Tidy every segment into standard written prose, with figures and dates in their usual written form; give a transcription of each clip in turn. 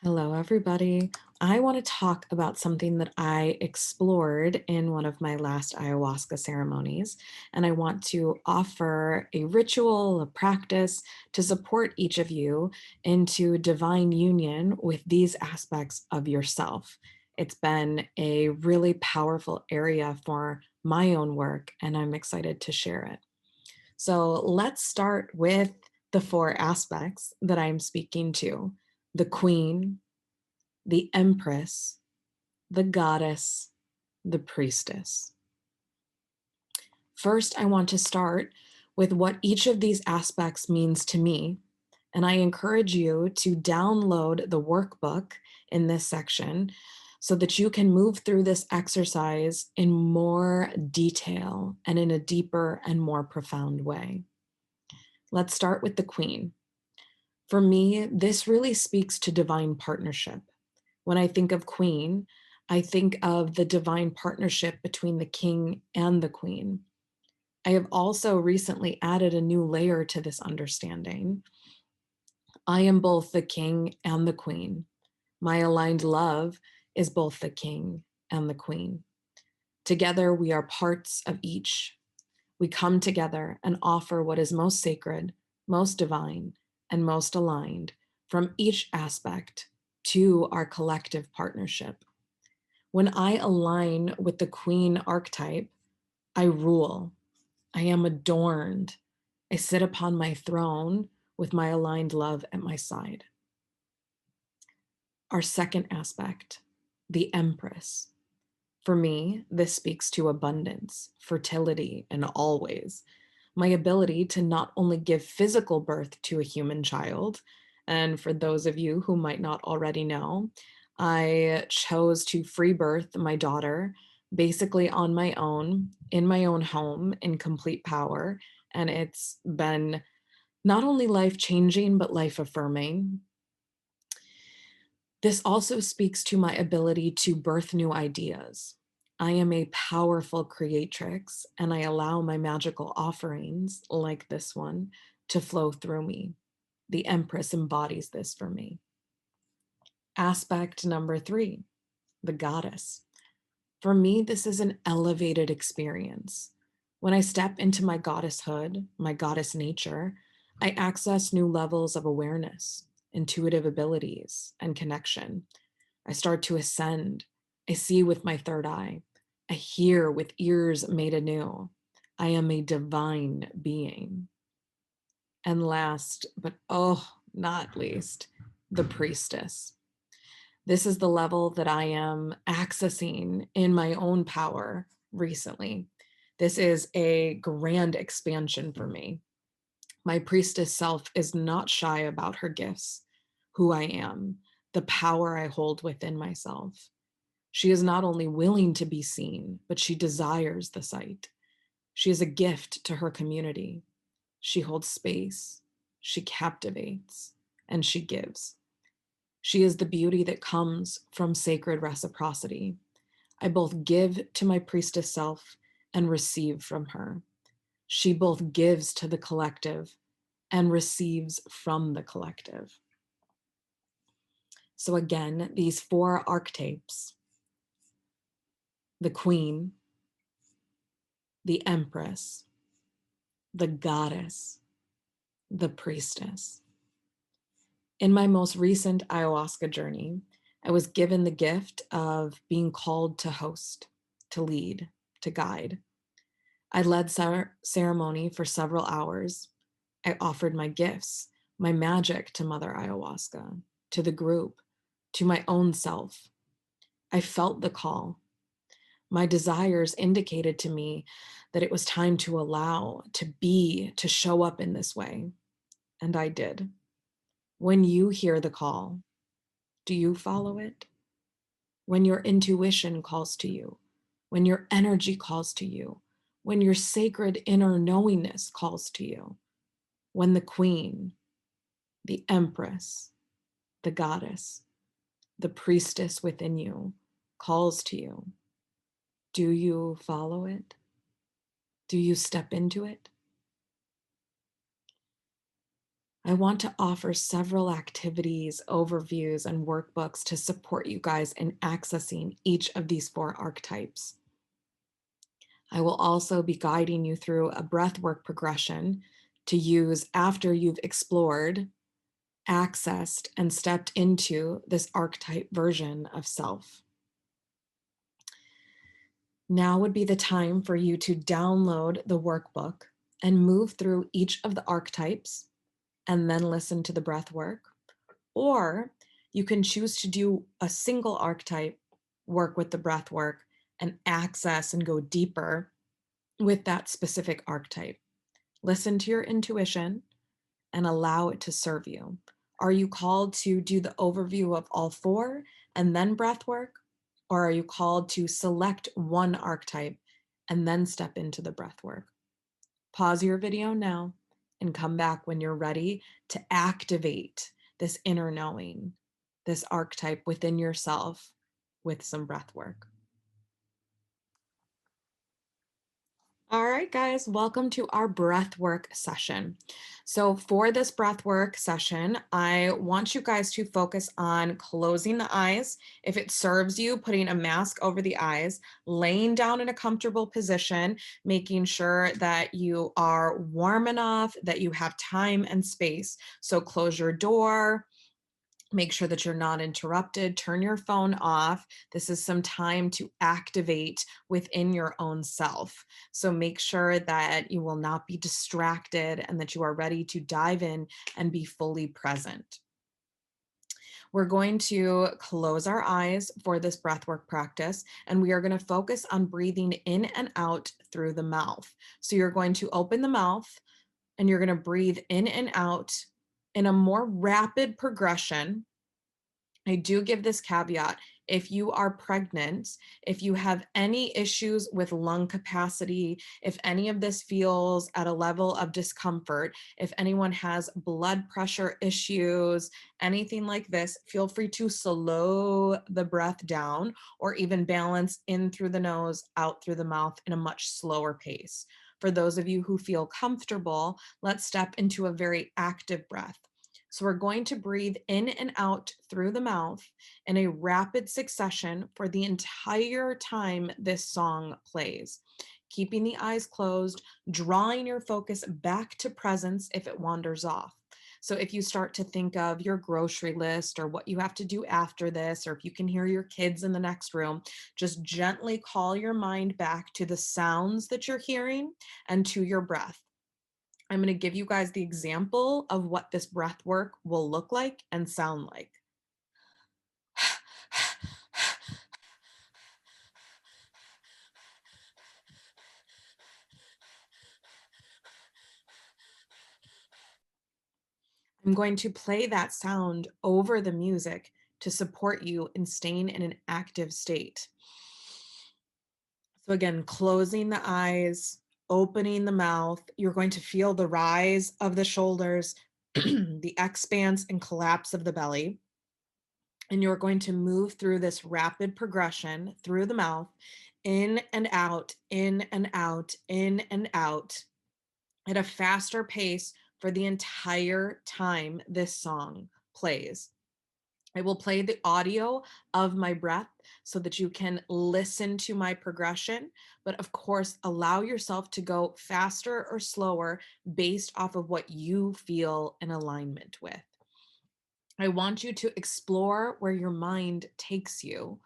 Hello, everybody. I want to talk about something that I explored in one of my last ayahuasca ceremonies, and I want to offer a ritual, a practice to support each of you into divine union with these aspects of yourself. It's been a really powerful area for my own work, and I'm excited to share it. So let's start with the four aspects that I'm speaking to: the queen, the empress, the goddess, the priestess. First, I want to start with what each of these aspects means to me, and I encourage you to download the workbook in this section so that you can move through this exercise in more detail and in a deeper and more profound way. Let's start with the queen. For me, this really speaks to divine partnership. When I think of queen, I think of the divine partnership between the king and the queen. I have also recently added a new layer to this understanding. I am both the king and the queen. My aligned love is both the king and the queen. Together, we are parts of each. We come together and offer what is most sacred, most divine, and most aligned from each aspect to our collective partnership. When I align with the queen archetype, I rule. I am adorned. I sit upon my throne with my aligned love at my side. Our second aspect, the empress. For me, this speaks to abundance, fertility, and always. My ability to not only give physical birth to a human child, and for those of you who might not already know, I chose to free birth my daughter basically on my own, in my own home, in complete power. And it's been not only life changing, but life affirming. This also speaks to my ability to birth new ideas. I am a powerful creatrix, and I allow my magical offerings, like this one, to flow through me. The Empress embodies this for me. Aspect number 3, the goddess. For me, this is an elevated experience. When I step into my goddesshood, my goddess nature, I access new levels of awareness, intuitive abilities, and connection. I start to ascend. I see with my third eye. I hear with ears made anew. I am a divine being. And last, but not least, the priestess. This is the level that I am accessing in my own power recently. This is a grand expansion for me. My priestess self is not shy about her gifts, who I am, the power I hold within myself. She is not only willing to be seen, but she desires the sight. She is a gift to her community. She holds space, she captivates, and she gives. She is the beauty that comes from sacred reciprocity. I both give to my priestess self and receive from her. She both gives to the collective and receives from the collective. So, again, these four archetypes: the queen, the empress, the goddess, the priestess. In my most recent ayahuasca journey, I was given the gift of being called to host, to lead, to guide. I led ceremony for several hours. I offered my gifts, my magic to Mother Ayahuasca, to the group, to my own self. I felt the call. My desires indicated to me that it was time to allow, to be, to show up in this way. And I did. When you hear the call, do you follow it? When your intuition calls to you, when your energy calls to you, when your sacred inner knowingness calls to you, when the queen, the empress, the goddess, the priestess within you calls to you, do you follow it? Do you step into it? I want to offer several activities, overviews, and workbooks to support you guys in accessing each of these 4 archetypes. I will also be guiding you through a breathwork progression to use after you've explored, accessed, and stepped into this archetype version of self. Now would be the time for you to download the workbook and move through each of the archetypes and then listen to the breath work. Or you can choose to do a single archetype, work with the breath work, and access and go deeper with that specific archetype. Listen to your intuition and allow it to serve you. Are you called to do the overview of all 4 and then breath work? Or are you called to select one archetype and then step into the breath work? Pause your video now and come back when you're ready to activate this inner knowing, this archetype within yourself with some breath work. All right, guys, welcome to our breathwork session. So for this breathwork session, I want you guys to focus on closing the eyes. If it serves you, putting a mask over the eyes, laying down in a comfortable position, making sure that you are warm enough, that you have time and space. So close your door. Make sure that you're not interrupted. Turn your phone off. This is some time to activate within your own self. So make sure that you will not be distracted and that you are ready to dive in and be fully present. We're going to close our eyes for this breathwork practice, and we are going to focus on breathing in and out through the mouth. So you're going to open the mouth and you're going to breathe in and out in a more rapid progression. I do give this caveat. If you are pregnant, if you have any issues with lung capacity, if any of this feels at a level of discomfort, if anyone has blood pressure issues, anything like this, feel free to slow the breath down or even balance in through the nose, out through the mouth in a much slower pace. For those of you who feel comfortable, let's step into a very active breath. So we're going to breathe in and out through the mouth in a rapid succession for the entire time this song plays. Keeping the eyes closed, drawing your focus back to presence if it wanders off. So if you start to think of your grocery list or what you have to do after this, or if you can hear your kids in the next room, just gently call your mind back to the sounds that you're hearing and to your breath. I'm going to give you guys the example of what this breath work will look like and sound like. I'm going to play that sound over the music to support you in staying in an active state. So again, closing the eyes, opening the mouth, you're going to feel the rise of the shoulders, the expanse and collapse of the belly. And you're going to move through this rapid progression through the mouth, in and out, in and out, in and out, at a faster pace for the entire time this song plays. I will play the audio of my breath so that you can listen to my progression, but of course, allow yourself to go faster or slower based off of what you feel in alignment with. I want you to explore where your mind takes you,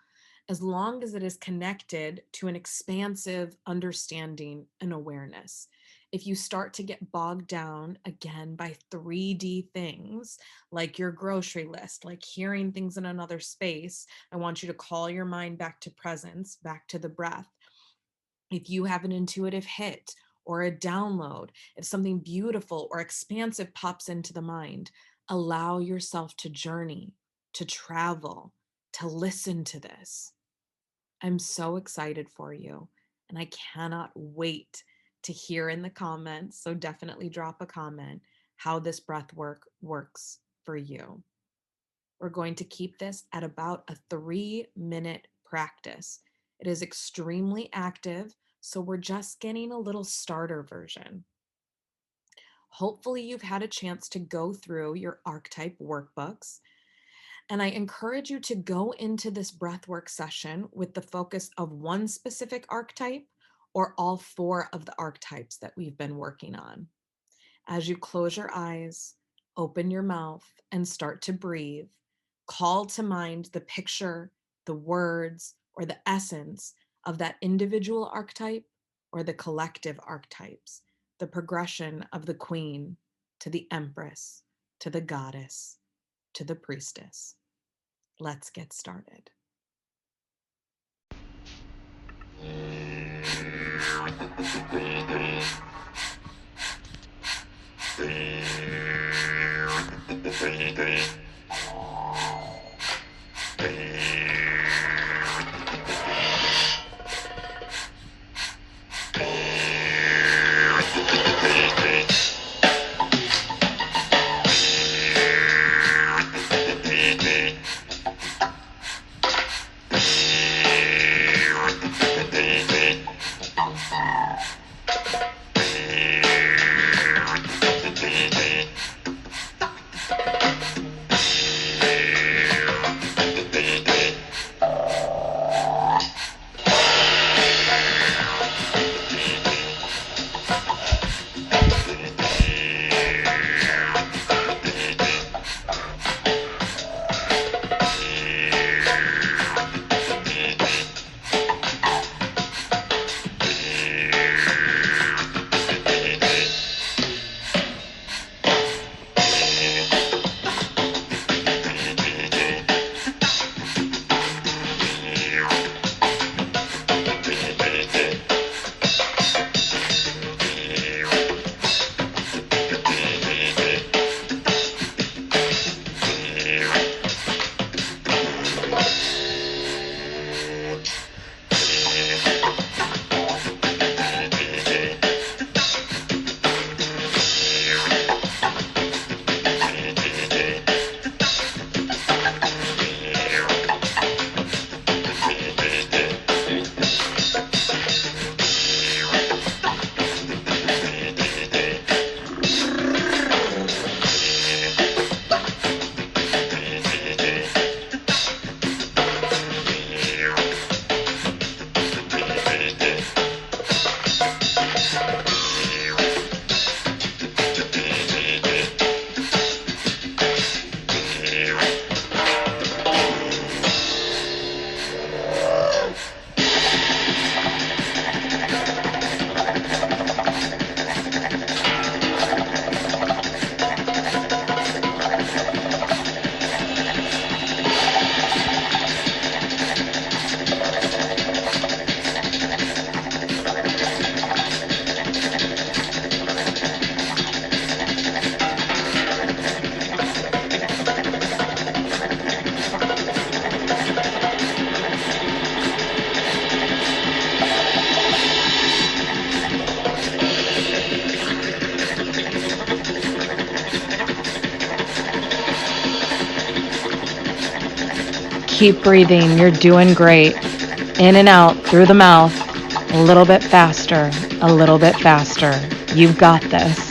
as long as it is connected to an expansive understanding and awareness. If you start to get bogged down again by 3D things, like your grocery list, like hearing things in another space, I want you to call your mind back to presence, back to the breath. If you have an intuitive hit or a download, if something beautiful or expansive pops into the mind, allow yourself to journey, to travel, to listen to this. I'm so excited for you, and I cannot wait to hear in the comments. So definitely drop a comment how this breath work works for you. We're going to keep this at about a 3-minute practice. It is extremely active, so we're just getting a little starter version. Hopefully you've had a chance to go through your archetype workbooks. And I encourage you to go into this breathwork session with the focus of one specific archetype or all 4 of the archetypes that we've been working on. As you close your eyes, open your mouth, and start to breathe, call to mind the picture, the words, or the essence of that individual archetype or the collective archetypes, the progression of the queen to the empress, to the goddess, to the priestess. Let's get started. Keep breathing. You're doing great. In and out through the mouth. A little bit faster. A little bit faster. You've got this.